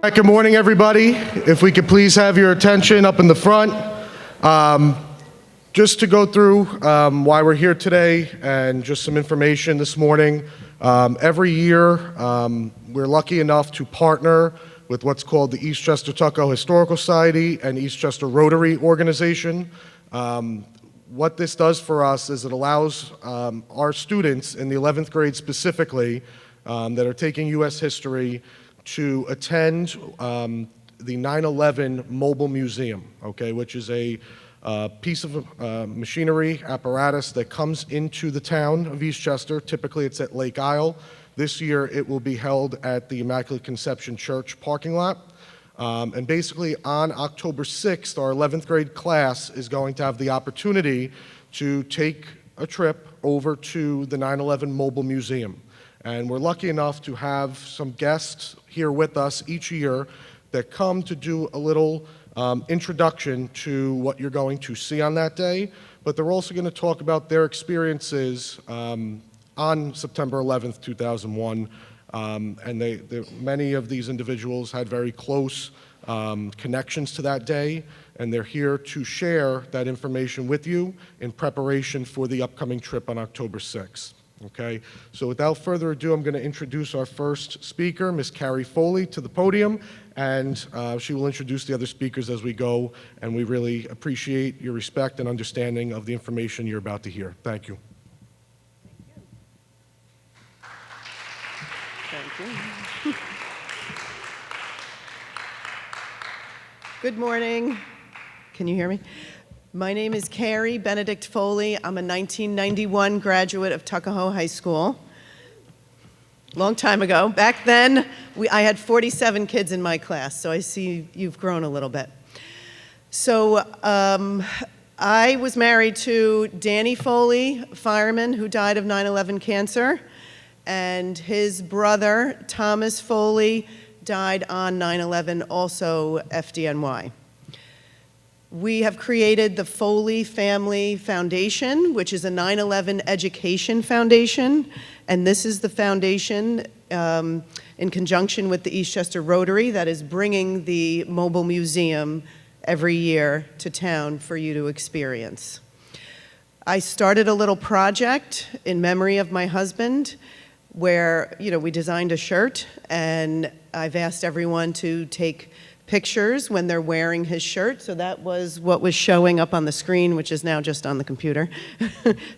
right, good morning, everybody. If we could please have your attention up in the front. Just to go through why we're here today and just some information this morning. Every year, we're lucky enough to partner with what's called the Eastchester Tuckahoe Historical Society and Eastchester Rotary Organization. What this does for us is it allows our students in the 11th grade specifically that are taking U.S. history to attend the 9/11 Mobile Museum, okay, which is a piece of machinery apparatus that comes into the town of Eastchester. Typically it's at Lake Isle. This year it will be held at the Immaculate Conception Church parking lot. And basically on October 6th, our 11th grade class is going to have the opportunity to take a trip over to the 9/11 Mobile Museum. And we're lucky enough to have some guests here with us each year that come to do a little introduction to what you're going to see on that day, but they're also going to talk about their experiences on September 11th, 2001. And many of these individuals had very close connections to that day, and they're here to share that information with you in preparation for the upcoming trip on October 6th. Okay, so without further ado, I'm going to introduce our first speaker, Ms. Carrie Foley, to the podium, and she will introduce the other speakers as we go, and we really appreciate your respect and understanding of the information you're about to hear. Thank you. Thank you. Good morning. Can you hear me? My name is Carrie Benedict Foley. I'm a 1991 graduate of Tuckahoe High School. Long time ago. Back then, I had 47 kids in my class, so I see you've grown a little bit. So I was married to Danny Foley, a fireman who died of 9/11 cancer, and his brother, Thomas Foley, died on 9/11, also FDNY. We have created the Foley Family Foundation, which is a 9/11 education foundation, and this is the foundation in conjunction with the Eastchester Rotary that is bringing the mobile museum every year to town for you to experience. I started a little project in memory of my husband where, we designed a shirt, and I've asked everyone to take pictures when they're wearing his shirt. So that was what was showing up on the screen, which is now just on the computer.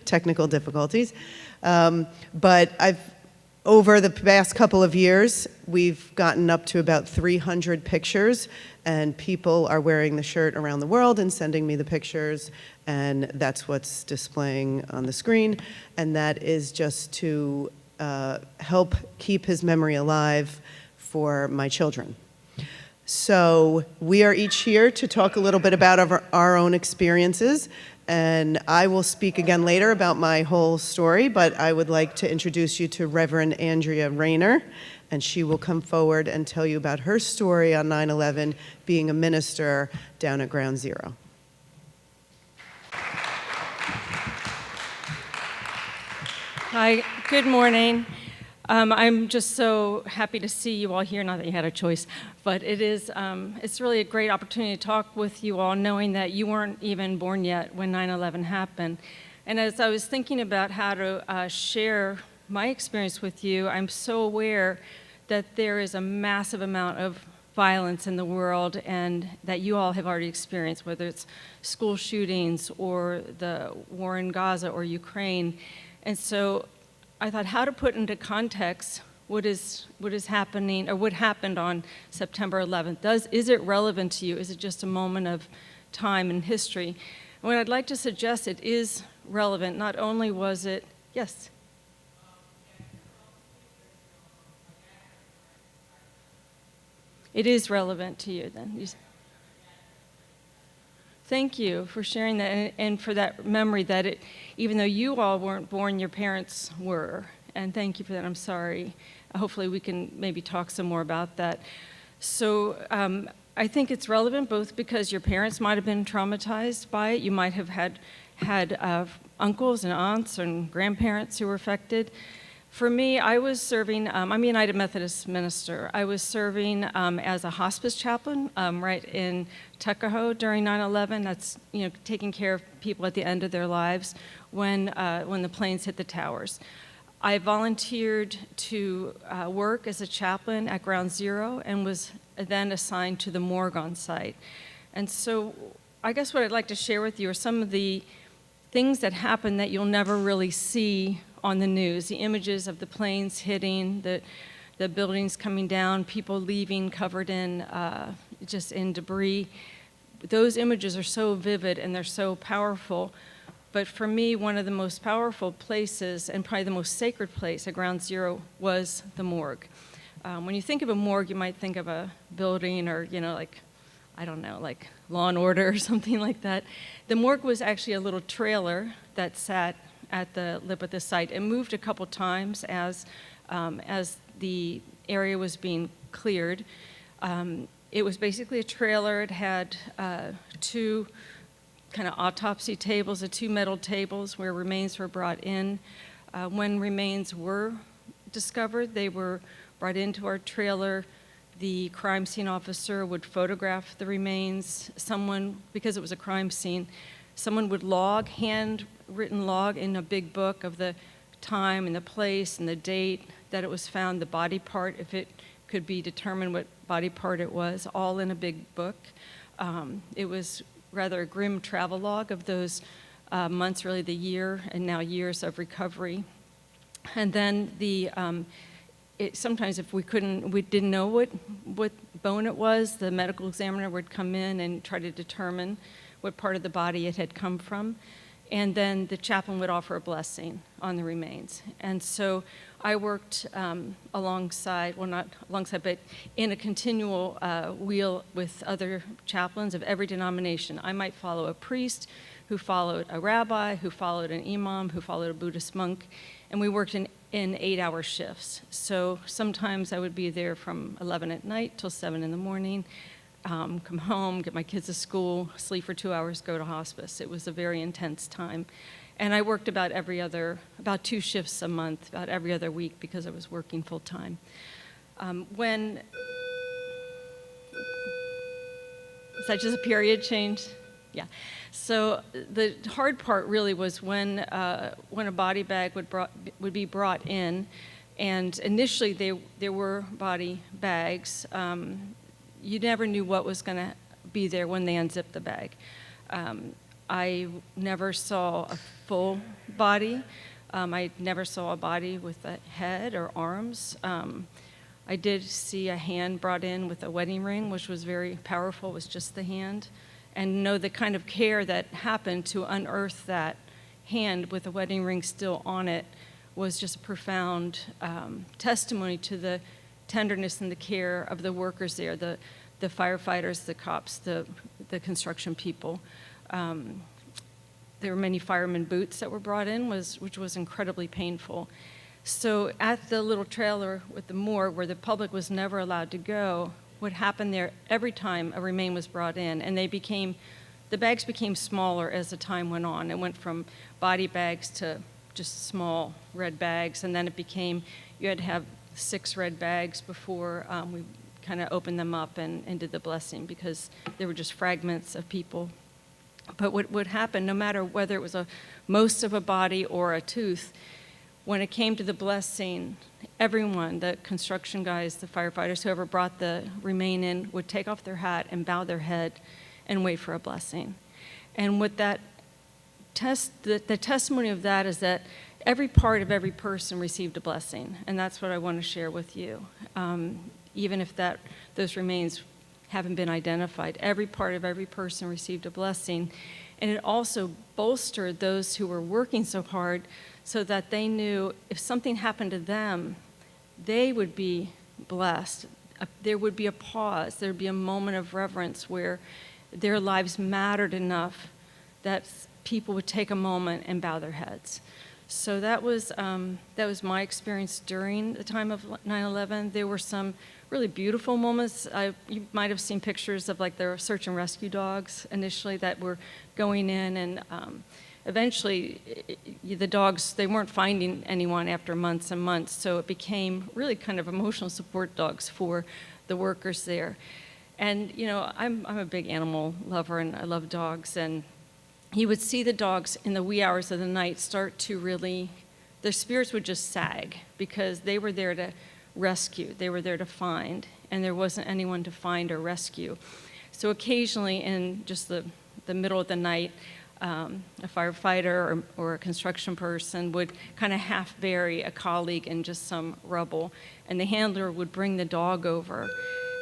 Technical difficulties. But over the past couple of years, we've gotten up to about 300 pictures, and people are wearing the shirt around the world and sending me the pictures, and that's what's displaying on the screen. And that is just to help keep his memory alive for my children. So we are each here to talk a little bit about our own experiences, and I will speak again later about my whole story, but I would like to introduce you to Reverend Andrea Rayner, and she will come forward and tell you about her story on 9/11 being a minister down at Ground Zero. Hi, good morning. I'm just so happy to see you all here, not that you had a choice, but it's really a great opportunity to talk with you all, knowing that you weren't even born yet when 9/11 happened. And as I was thinking about how to share my experience with you, I'm so aware that there is a massive amount of violence in the world and that you all have already experienced, whether it's school shootings or the war in Gaza or Ukraine. And so I thought how to put into context what is happening, or what happened on September 11th. Is it relevant to you? Is it just a moment of time in history? And what I'd like to suggest, it is relevant. Not only was it, yes? It is relevant to you then. Thank you for sharing that, and for that memory that even though you all weren't born, your parents were. And thank you for that. I'm sorry. Hopefully we can maybe talk some more about that. So I think it's relevant both because your parents might have been traumatized by it. You might have had uncles and aunts and grandparents who were affected. For me, I was serving, I'm a United Methodist minister. I was serving as a hospice chaplain right in Tuckahoe during 9/11. That's, taking care of people at the end of their lives when the planes hit the towers. I volunteered to work as a chaplain at Ground Zero and was then assigned to the morgue on site. And so I guess what I'd like to share with you are some of the things that happen that you'll never really see on the news. The images of the planes hitting, the buildings coming down, people leaving covered in just in debris. Those images are so vivid and they're so powerful. But for me, one of the most powerful places and probably the most sacred place at Ground Zero was the morgue. When you think of a morgue, you might think of a building or, like, I don't know, like Law and Order or something like that. The morgue was actually a little trailer that sat at the lip of the site. It moved a couple times as the area was being cleared. It was basically a trailer. It had two kind of autopsy tables, the two metal tables where remains were brought in. When remains were discovered, they were brought into our trailer. The crime scene officer would photograph the remains. Someone, because it was a crime scene, someone would log, handwritten log in a big book of the time and the place and the date that it was found, the body part, if it could be determined what body part it was, all in a big book. It was rather a grim travel log of those months, really the year and now years of recovery. And then sometimes if we didn't know what bone it was, the medical examiner would come in and try to determine what part of the body it had come from. And then the chaplain would offer a blessing on the remains. And so I worked alongside, well, not alongside, but in a continual wheel with other chaplains of every denomination. I might follow a priest who followed a rabbi, who followed an imam, who followed a Buddhist monk, and we worked in 8-hour shifts. So sometimes I would be there from 11 at night till 7 in the morning, come home, get my kids to school, sleep for 2 hours, go to hospice. It was a very intense time. And I worked about 2 shifts a month, about every other week because I was working full time. Is that just a period change? Yeah. So the hard part really was when a body bag would be brought in, and initially there were body bags. You never knew what was going to be there when they unzipped the bag. I never saw a full body. I never saw a body with a head or arms. I did see a hand brought in with a wedding ring, which was very powerful. It was just the hand. And know the kind of care that happened to unearth that hand with a wedding ring still on it was just a profound testimony to the tenderness and the care of the workers there, the firefighters, the cops, the construction people. There were many firemen boots that were brought in, which was incredibly painful. So at the little trailer with the morgue where the public was never allowed to go, what happened there every time a remain was brought in, and the bags became smaller as the time went on. It went from body bags to just small red bags, and then you had to have 6 red bags before we kind of opened them up and did the blessing, because there were just fragments of people. But what would happen, no matter whether it was most of a body or a tooth, when it came to the blessing, everyone, the construction guys, the firefighters, whoever brought the remain in, would take off their hat and bow their head and wait for a blessing. And what the testimony of that is that every part of every person received a blessing, and that's what I want to share with you. Even if those remains haven't been identified, every part of every person received a blessing. And it also bolstered those who were working so hard so that they knew if something happened to them, they would be blessed. There would be a pause. There would be a moment of reverence where their lives mattered enough that people would take a moment and bow their heads. So that was my experience during the time of 9/11. There were some really beautiful moments. You might have seen pictures of like the search and rescue dogs initially that were going in, and eventually the dogs, they weren't finding anyone after months and months, so it became really kind of emotional support dogs for the workers there. And I'm a big animal lover, and I love dogs, and he would see the dogs in the wee hours of the night start to really, their spirits would just sag, because they were there to rescue, they were there to find, and there wasn't anyone to find or rescue. So occasionally in just the middle of the night, a firefighter or a construction person would kind of half bury a colleague in just some rubble, and the handler would bring the dog over,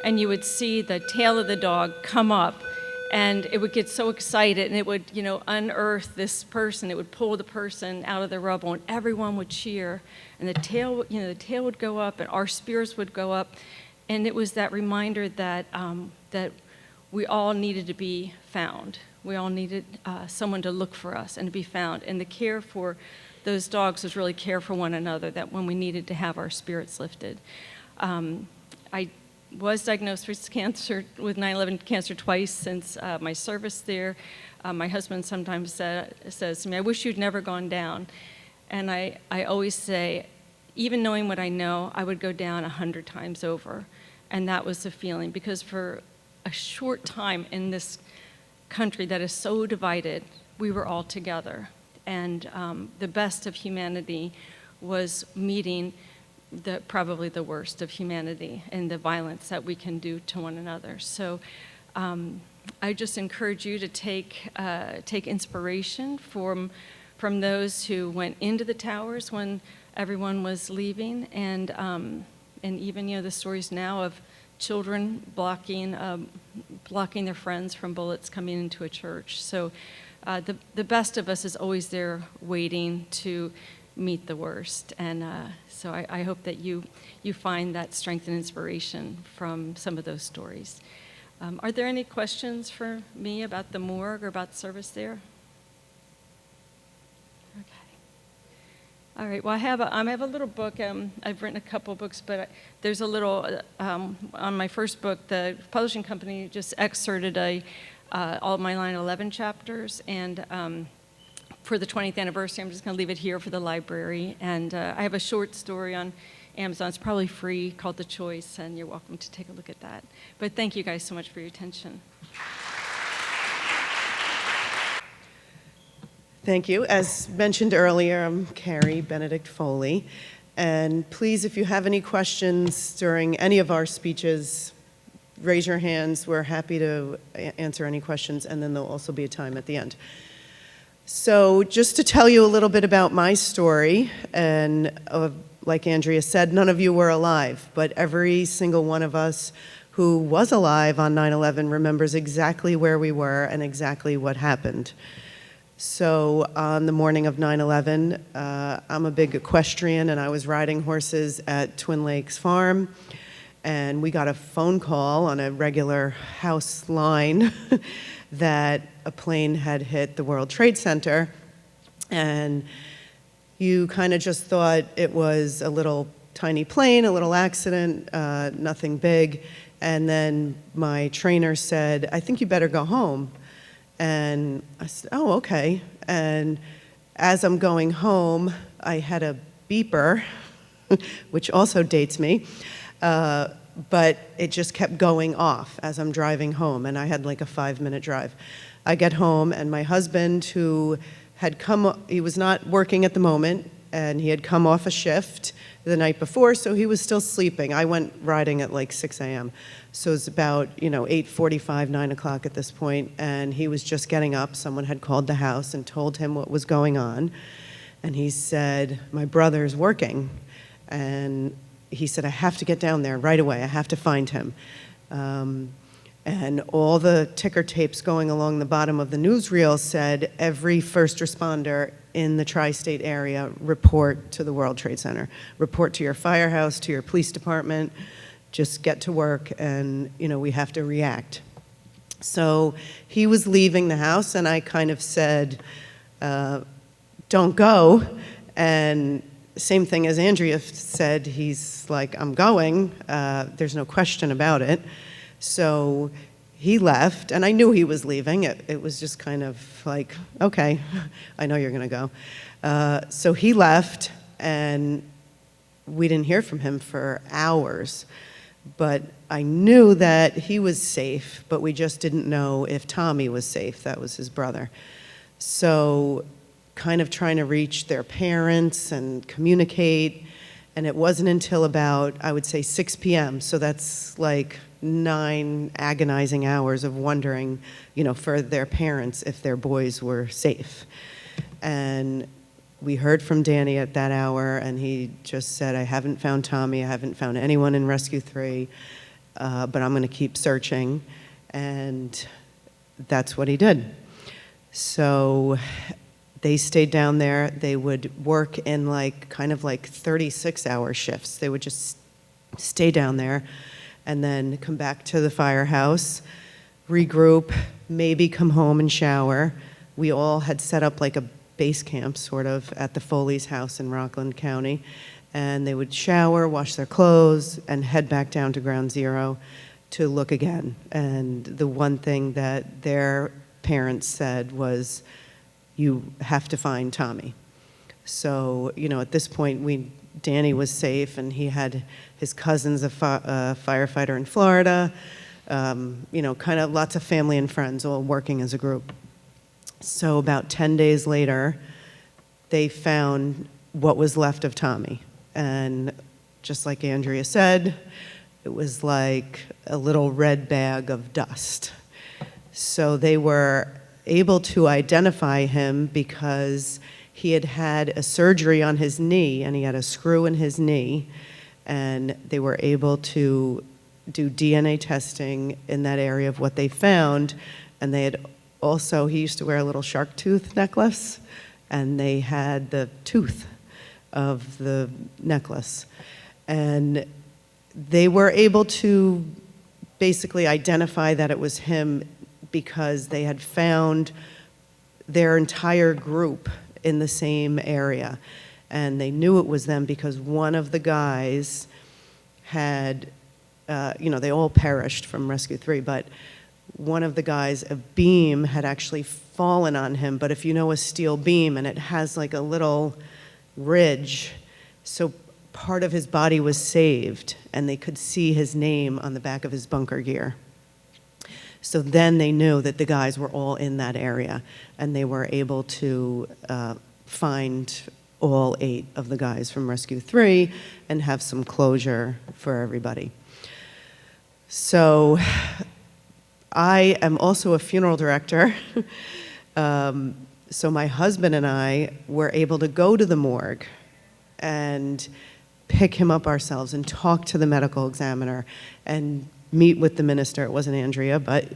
and you would see the tail of the dog come up, and it would get so excited, and it would, unearth this person. It would pull the person out of the rubble, and everyone would cheer, and the tail would go up, and our spirits would go up, and it was that reminder that that we all needed to be found. We all needed someone to look for us and to be found. And the care for those dogs was really care for one another, that when we needed to have our spirits lifted. I was diagnosed with cancer, with 9/11 cancer twice since my service there. My husband sometimes says to me, "I wish you'd never gone down." And I always say, even knowing what I know, I would go down 100 times over. And that was the feeling, because for a short time in this country that is so divided, we were all together. And the best of humanity was meeting probably the worst of humanity and the violence that we can do to one another. So I just encourage you to take inspiration from those who went into the towers when everyone was leaving, and even the stories now of children blocking their friends from bullets coming into a church. So the best of us is always there waiting to meet the worst. And so I hope that you find that strength and inspiration from some of those stories. Are there any questions for me about the morgue or about service there? All right, well, I have a little book. I've written a couple books, but there's a little, on my first book, the publishing company just excerpted all of my 9/11 chapters, and for the 20th anniversary, I'm just going to leave it here for the library. And I have a short story on Amazon. It's probably free, called The Choice, and you're welcome to take a look at that. But thank you guys so much for your attention. Thank you. As mentioned earlier, I'm Carrie Benedict Foley. And please, if you have any questions during any of our speeches, raise your hands. We're happy to answer any questions, and then there'll also be a time at the end. So just to tell you a little bit about my story, and like Andrea said, none of you were alive, but every single one of us who was alive on 9/11 remembers exactly where we were and exactly what happened. So on the morning of 9/11, I'm a big equestrian, and I was riding horses at Twin Lakes Farm, and we got a phone call on a regular house line that a plane had hit the World Trade Center, and you kind of just thought it was a little tiny plane, a little accident, nothing big. And then my trainer said, "I think you better go home." And I said, "Oh, okay." And as I'm going home, I had a beeper, which also dates me, but it just kept going off as I'm driving home, and I had like a 5-minute drive. I get home, and my husband, who had he was not working at the moment, and he had come off a shift the night before, so he was still sleeping. I went riding at like 6 a.m., so it was about 8:45, 9 o'clock at this point, and he was just getting up. Someone had called the house and told him what was going on, and he said, "My brother's working," and he said, "I have to get down there right away. I have to find him." And all the ticker tapes going along the bottom of the newsreel said, "Every first responder in the tri-state area, report to the World Trade Center. Report to your firehouse, to your police department. Just get to work, and we have to react." So he was leaving the house, and I kind of said, "Don't go." And same thing as Andrea said, he's like, "I'm going. There's no question about it." So he left, and I knew he was leaving. It was just kind of like, okay, I know you're going to go. So he left, and we didn't hear from him for hours. But I knew that he was safe, but we just didn't know if Tommy was safe. That was his brother. So kind of trying to reach their parents and communicate, and it wasn't until about, I would say, 6 p.m., so that's like 9 agonizing hours of wondering, for their parents if their boys were safe. And we heard from Danny at that hour, and he just said, I haven't found Tommy, I haven't found anyone in Rescue 3, but I'm going to keep searching. And that's what he did. So they stayed down there. They would work in kind of 36-hour shifts. They would just stay down there and then come back to the firehouse, regroup, maybe come home and shower. We all had set up like a base camp, sort of, at the Foley's house in Rockland County. And they would shower, wash their clothes, and head back down to Ground Zero to look again. And the one thing that their parents said was, you have to find Tommy. So, at this point, Danny was safe, and he had his cousin's a firefighter in Florida, kind of lots of family and friends all working as a group. So about 10 days later, they found what was left of Tommy. And just like Andrea said, it was like a little red bag of dust. So they were able to identify him because he had had a surgery on his knee, and he had a screw in his knee, and they were able to do DNA testing in that area of what they found, and they had also, he used to wear a little shark tooth necklace, and they had the tooth of the necklace. And they were able to basically identify that it was him because they had found their entire group in the same area. And they knew it was them because one of the guys had, they all perished from Rescue 3, but one of the guys, a beam had actually fallen on him, but if you know a steel beam, and it has like a little ridge, so part of his body was saved, and they could see his name on the back of his bunker gear. So then they knew that the guys were all in that area, and they were able to find all 8 of the guys from Rescue 3 and have some closure for everybody. So I am also a funeral director, so my husband and I were able to go to the morgue and pick him up ourselves and talk to the medical examiner and meet with the minister. It wasn't Andrea, but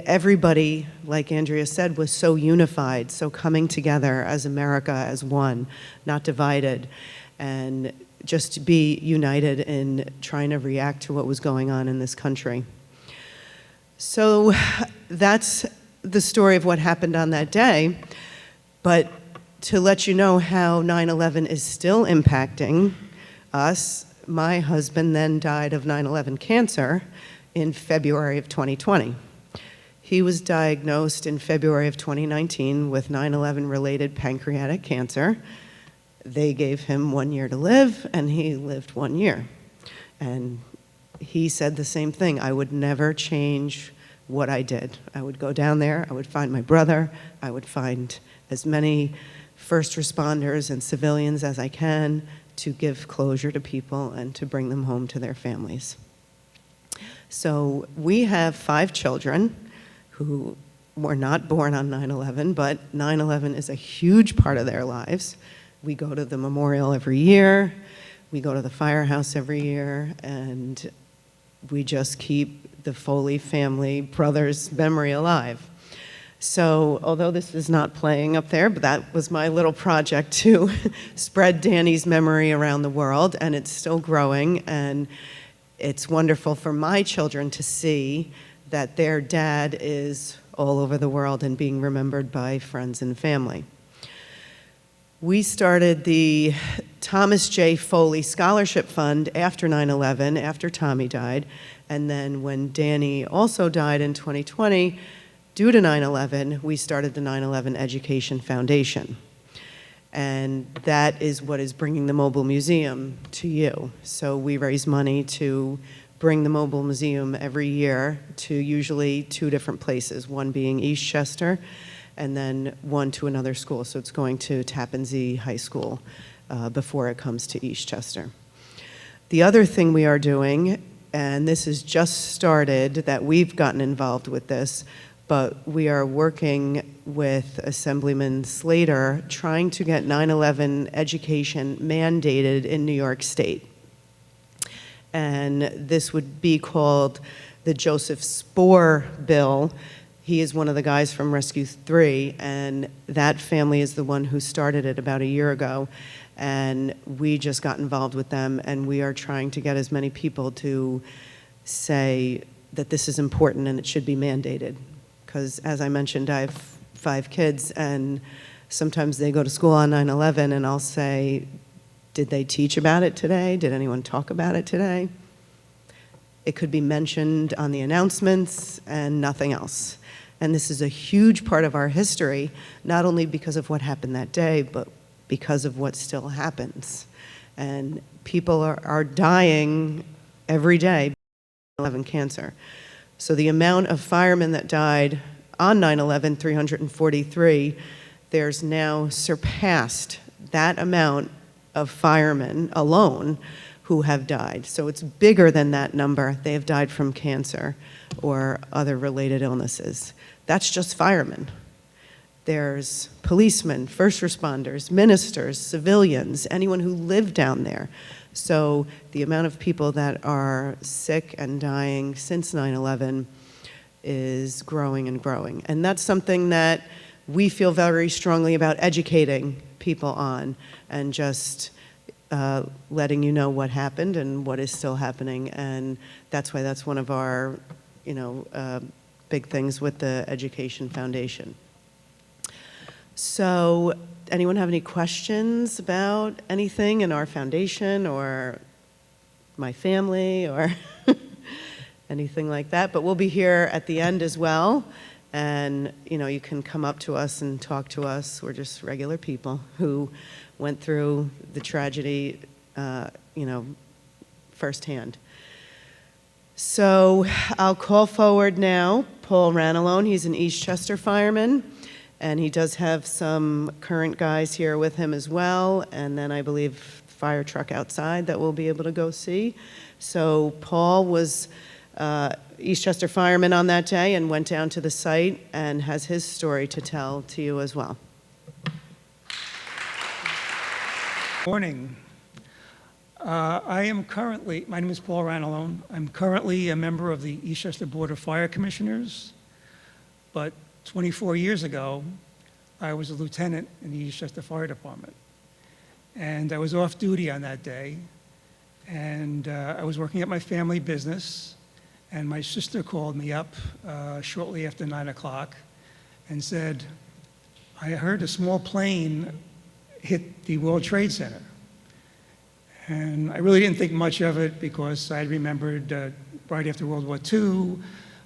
everybody, like Andrea said, was so unified, so coming together as America, as one, not divided, and just to be united in trying to react to what was going on in this country. So that's the story of what happened on that day. But to let you know how 9/11 is still impacting us, my husband then died of 9/11 cancer in February of 2020. He was diagnosed in February of 2019 with 9/11 related pancreatic cancer. They gave him 1 year to live, and he lived 1 year. And he said the same thing. I would never change what I did. I would go down there, I would find my brother, I would find as many first responders and civilians as I can to give closure to people and to bring them home to their families. So we have 5 children who were not born on 9/11, but 9/11 is a huge part of their lives. We go to the memorial every year, we go to the firehouse every year, and we just keep the Foley family brothers' memory alive. So although this is not playing up there, but that was my little project to spread Danny's memory around the world, and it's still growing, and it's wonderful for my children to see that their dad is all over the world and being remembered by friends and family. We started the Thomas J. Foley Scholarship Fund after 9/11, after Tommy died, And then when Danny also died in 2020, due to 9/11, we started the 9/11 Education Foundation. And that is what is bringing the mobile museum to you. So we raise money to bring the mobile museum every year to usually 2 different places, one being Eastchester and then one to another school. So it's going to Tappan Zee High School before it comes to Eastchester. The other thing we are doing, and this has just started, that we've gotten involved with this, but we are working with Assemblyman Slater trying to get 9/11 education mandated in New York State. And this would be called the Joseph Spoor Bill. He is one of the guys from Rescue 3, and that family is the one who started it about a year ago. And we just got involved with them, and we are trying to get as many people to say that this is important and it should be mandated. Because as I mentioned, I have 5 kids, and sometimes they go to school on 9/11, and I'll say, did they teach about it today? Did anyone talk about it today? It could be mentioned on the announcements and nothing else. And this is a huge part of our history, not only because of what happened that day, but because of what still happens. And people are dying every day of 9/11 cancer. So the amount of firemen that died on 9/11, 343, there's now surpassed that amount of firemen alone who have died. So it's bigger than that number. They have died from cancer or other related illnesses. That's just firemen. There's policemen, first responders, ministers, civilians, anyone who lived down there. So the amount of people that are sick and dying since 9/11 is growing and growing. And that's something that we feel very strongly about educating people on, and just letting you know what happened and what is still happening. And that's why that's one of our, big things with the Education Foundation. So, anyone have any questions about anything in our foundation or my family or anything like that? But we'll be here at the end as well. And, you can come up to us and talk to us. We're just regular people who went through the tragedy, firsthand. So I'll call forward now Paul Ranalone. He's an Eastchester fireman, and he does have some current guys here with him as well, and then I believe fire truck outside that we'll be able to go see. So Paul was Eastchester fireman on that day and went down to the site and has his story to tell to you as well. Morning. My name is Paul Ranalone. I'm currently a member of the Eastchester Board of Fire Commissioners, but 24 years ago, I was a lieutenant in the Eastchester Fire Department. And I was off duty on that day, and I was working at my family business, and my sister called me up shortly after 9 o'clock and said, I heard a small plane hit the World Trade Center. And I really didn't think much of it because I remembered right after World War II,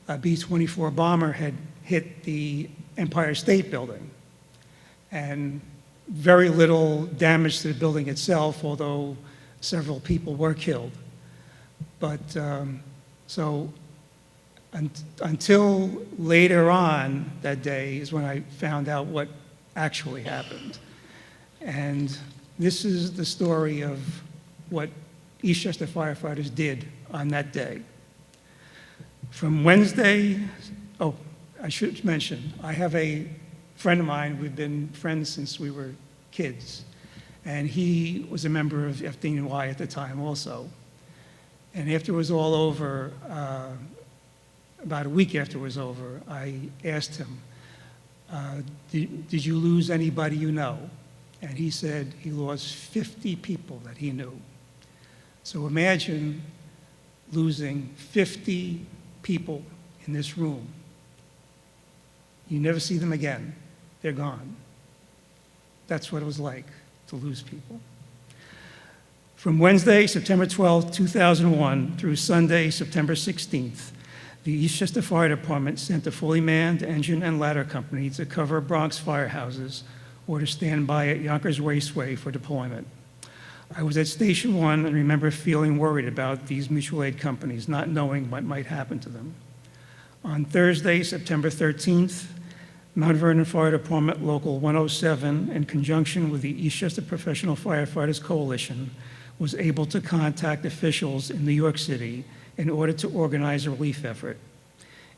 a B-24 bomber had hit the Empire State Building. And very little damage to the building itself, although several people were killed. But until later on that day is when I found out what actually happened. And this is the story of what Eastchester firefighters did on that day. From Wednesday, I should mention, I have a friend of mine, we've been friends since we were kids, and he was a member of FDNY at the time also. And after it was all over, about a week after it was over, I asked him, did you lose anybody you know? And he said he lost 50 people that he knew. So imagine losing 50 people in this room. You never see them again. They're gone. That's what it was like to lose people. From Wednesday, September 12, 2001 through Sunday, September 16th, the Eastchester Fire Department sent a fully manned engine and ladder company to cover Bronx firehouses or to stand by at Yonkers Raceway for deployment. I was at Station 1 and remember feeling worried about these mutual aid companies, not knowing what might happen to them. On Thursday, September 13th, Mount Vernon Fire Department Local 107, in conjunction with the Eastchester Professional Firefighters Coalition, was able to contact officials in New York City in order to organize a relief effort.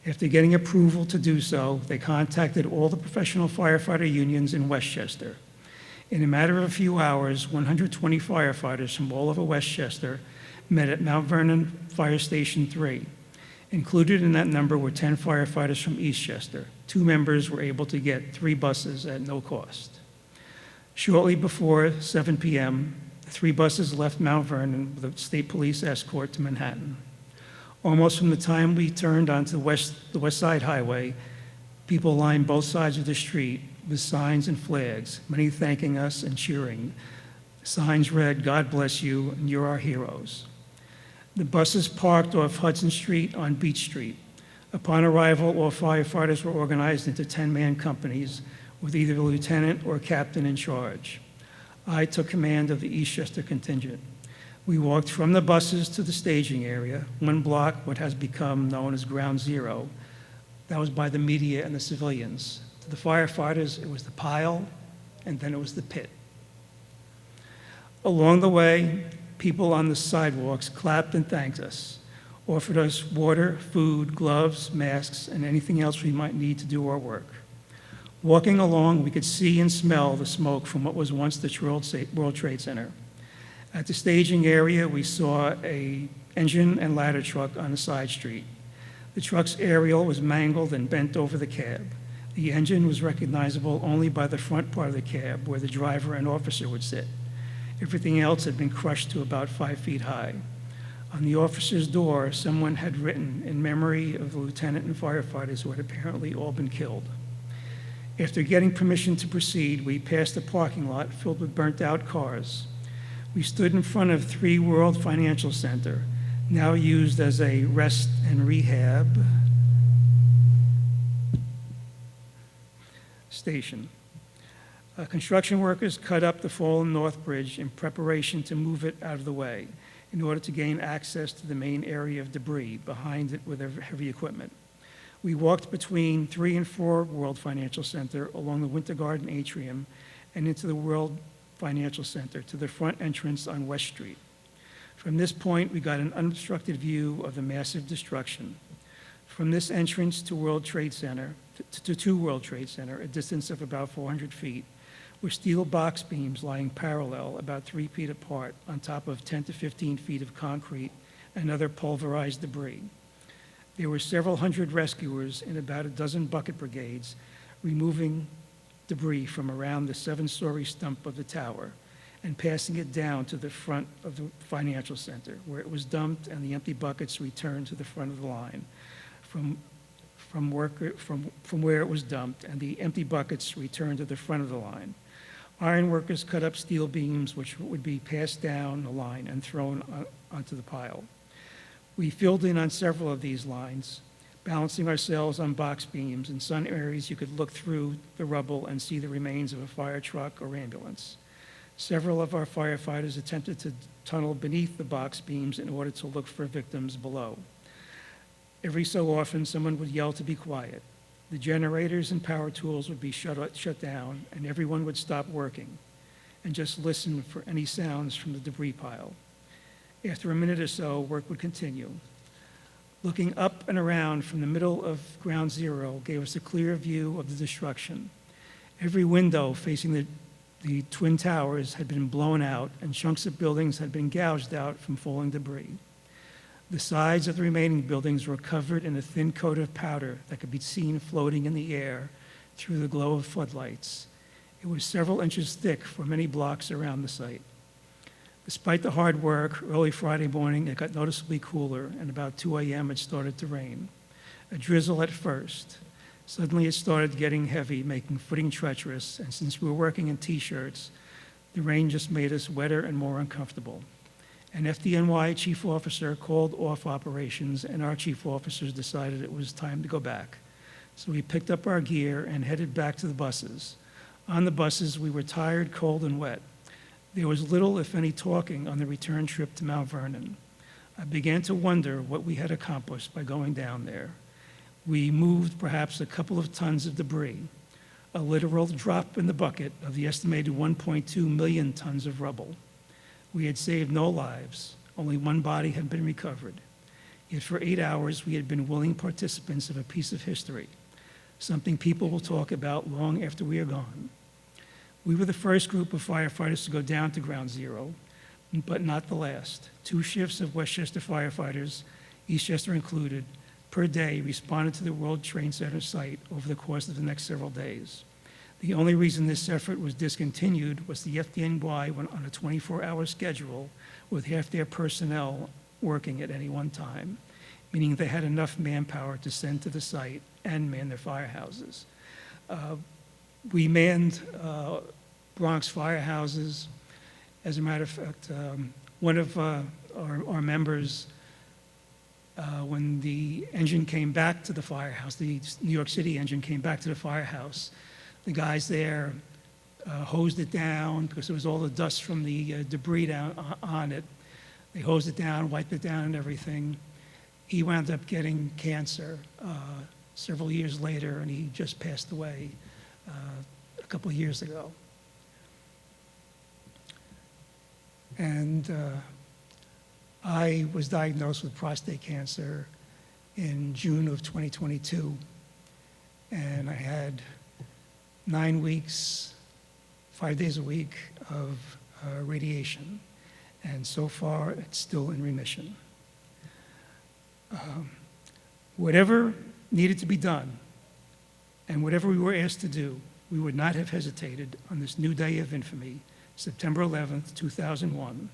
After getting approval to do so, they contacted all the professional firefighter unions in Westchester. In a matter of a few hours, 120 firefighters from all over Westchester met at Mount Vernon Fire Station 3. Included in that number were 10 firefighters from Eastchester. 2 members were able to get 3 buses at no cost. Shortly before 7 p.m., 3 buses left Mount Vernon with a state police escort to Manhattan. Almost from the time we turned onto the West Side Highway, people lined both sides of the street with signs and flags, many thanking us and cheering. Signs read, "God bless you, and you're our heroes." The buses parked off Hudson Street on Beach Street. Upon arrival, all firefighters were organized into 10-man companies with either a lieutenant or a captain in charge. I took command of the Eastchester contingent. We walked from the buses to the staging area, 1 block, what has become known as Ground Zero. That was by the media and the civilians. To the firefighters, it was the pile, and then it was the pit. Along the way, people on the sidewalks clapped and thanked us, offered us water, food, gloves, masks, and anything else we might need to do our work. Walking along, we could see and smell the smoke from what was once the World Trade Center. At the staging area, we saw an engine and ladder truck on a side street. The truck's aerial was mangled and bent over the cab. The engine was recognizable only by the front part of the cab, where the driver and officer would sit. Everything else had been crushed to about 5 feet high. On the officer's door, someone had written in memory of the lieutenant and firefighters who had apparently all been killed. After getting permission to proceed, we passed a parking lot filled with burnt-out cars. We stood in front of 3 World Financial Center, now used as a rest and rehab station. Construction workers cut up the fallen North Bridge in preparation to move it out of the way in order to gain access to the main area of debris behind it with their heavy equipment. We walked between 3 and 4 World Financial Center along the Winter Garden atrium and into the World Financial Center to the front entrance on West Street. From this point, we got an unobstructed view of the massive destruction. From this entrance to World Trade Center, to World Trade Center, a distance of about 400 feet, were steel box beams lying parallel about 3 feet apart on top of 10 to 15 feet of concrete and other pulverized debris. There were several hundred rescuers in about a dozen bucket brigades removing debris from around the 7-story stump of the tower and passing it down to the front of the financial center, where it was dumped and the empty buckets returned to the front of the line. From where it was dumped, and the empty buckets returned to the front of the line. Iron workers cut up steel beams which would be passed down the line and thrown onto the pile. We filled in on several of these lines, balancing ourselves on box beams. In some areas you could look through the rubble and see the remains of a fire truck or ambulance. Several of our firefighters attempted to tunnel beneath the box beams in order to look for victims below. Every so often, someone would yell to be quiet. The generators and power tools would be shut down, and everyone would stop working and just listen for any sounds from the debris pile. After a minute or so, work would continue. Looking up and around from the middle of Ground Zero gave us a clear view of the destruction. Every window facing the Twin Towers had been blown out, and chunks of buildings had been gouged out from falling debris. The sides of the remaining buildings were covered in a thin coat of powder that could be seen floating in the air through the glow of floodlights. It was several inches thick for many blocks around the site. Despite the hard work, early Friday morning it got noticeably cooler, and about 2 a.m. it started to rain. A drizzle at first. Suddenly it started getting heavy, making footing treacherous, and since we were working in t-shirts, the rain just made us wetter and more uncomfortable. An FDNY chief officer called off operations, and our chief officers decided it was time to go back. So we picked up our gear and headed back to the buses. On the buses, we were tired, cold, and wet. There was little, if any, talking on the return trip to Mount Vernon. I began to wonder what we had accomplished by going down there. We moved perhaps a couple of tons of debris, a literal drop in the bucket of the estimated 1.2 million tons of rubble. We had saved no lives. Only one body had been recovered. Yet for 8 hours, we had been willing participants of a piece of history, something people will talk about long after we are gone. We were the first group of firefighters to go down to Ground Zero, but not the last. 2 shifts of Westchester firefighters, Eastchester included, per day responded to the World Trade Center site over the course of the next several days. The only reason this effort was discontinued was the FDNY went on a 24-hour schedule with half their personnel working at any one time, meaning they had enough manpower to send to the site and man their firehouses. We manned Bronx firehouses. As a matter of fact, one of our members, when the engine came back to the firehouse, the New York City engine came back to the firehouse, the guys there hosed it down because there was all the dust from the debris down on it. They hosed it down, wiped it down and everything. He wound up getting cancer several years later, and he just passed away a couple of years ago. And I was diagnosed with prostate cancer in June of 2022, and I had 9 weeks, 5 days a week of radiation, and so far it's still in remission. Whatever needed to be done and whatever we were asked to do, we would not have hesitated on this new day of infamy, September 11th, 2001.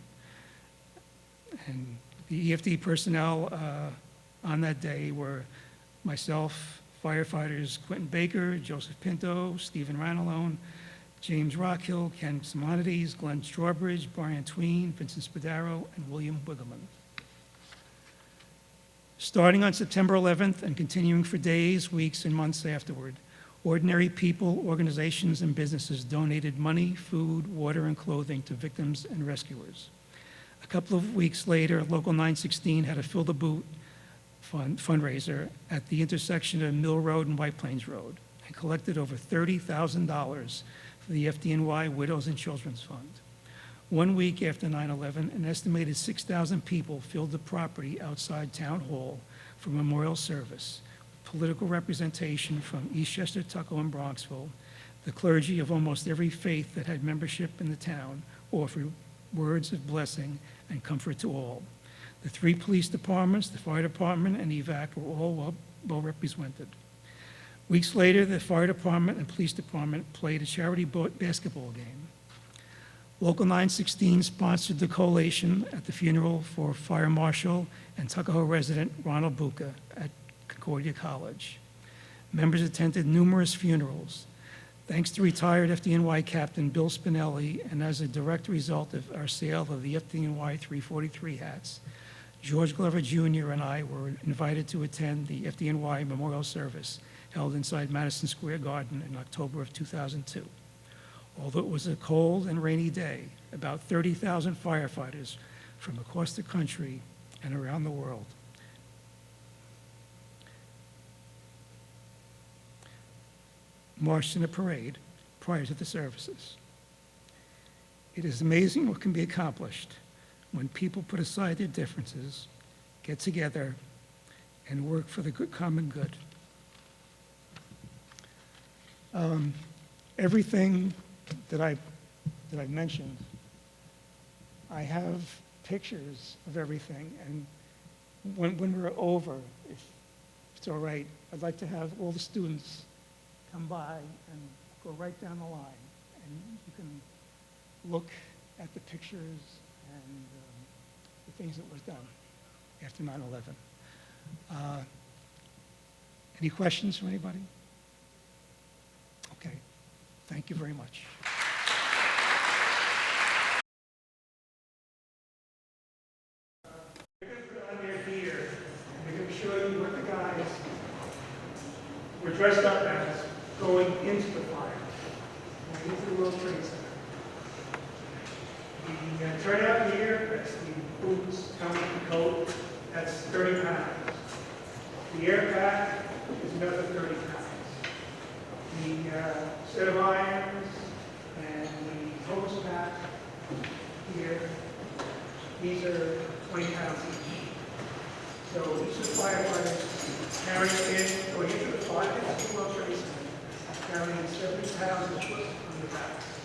And the EFD personnel on that day were myself, firefighters Quentin Baker, Joseph Pinto, Stephen Ranalone, James Rockhill, Ken Simonides, Glenn Strawbridge, Brian Tween, Vincent Spadaro, and William Wiggleman. Starting on September 11th and continuing for days, weeks, and months afterward, ordinary people, organizations, and businesses donated money, food, water, and clothing to victims and rescuers. A couple of weeks later, Local 916 had a Fill the Boot fundraiser at the intersection of Mill Road and White Plains Road and collected over $30,000 for the FDNY Widows and Children's Fund. 1 week after 9/11, an estimated 6,000 people filled the property outside Town Hall for a memorial service, with political representation from Eastchester, Tuckahoe, and Bronxville. The clergy of almost every faith that had membership in the town offered words of blessing and comfort to all. The 3 police departments, the fire department, and EVAC were all well represented. Weeks later, the fire department and police department played a charity basketball game. Local 916 sponsored the collation at the funeral for Fire Marshal and Tuckahoe resident Ronald Buca at Concordia College. Members attended numerous funerals. Thanks to retired FDNY Captain Bill Spinelli, and as a direct result of our sale of the FDNY 343 hats, George Glover Jr. and I were invited to attend the FDNY memorial service held inside Madison Square Garden in October of 2002. Although it was a cold and rainy day, about 30,000 firefighters from across the country and around the world marched in a parade prior to the services. It is amazing what can be accomplished when people put aside their differences, get together, and work for the common good. Everything that I've mentioned, I have pictures of everything, and when we're over, if it's all right, I'd like to have all the students come by and go right down the line, and you can look at the pictures and the things that was done after 9/11. Any questions from anybody? Okay, thank you very much. into the fire, going into the World Trade Center. The turnout gear, that's the boots, helmet, and coat, that's 30 pounds. The air pack is another 30 pounds. The set of irons and the hose pack here, these are 20 pounds each. So each of the firefighters carrying in, going into the fire, into the World Trade Center, carrying 70 pounds of equipment on their backs.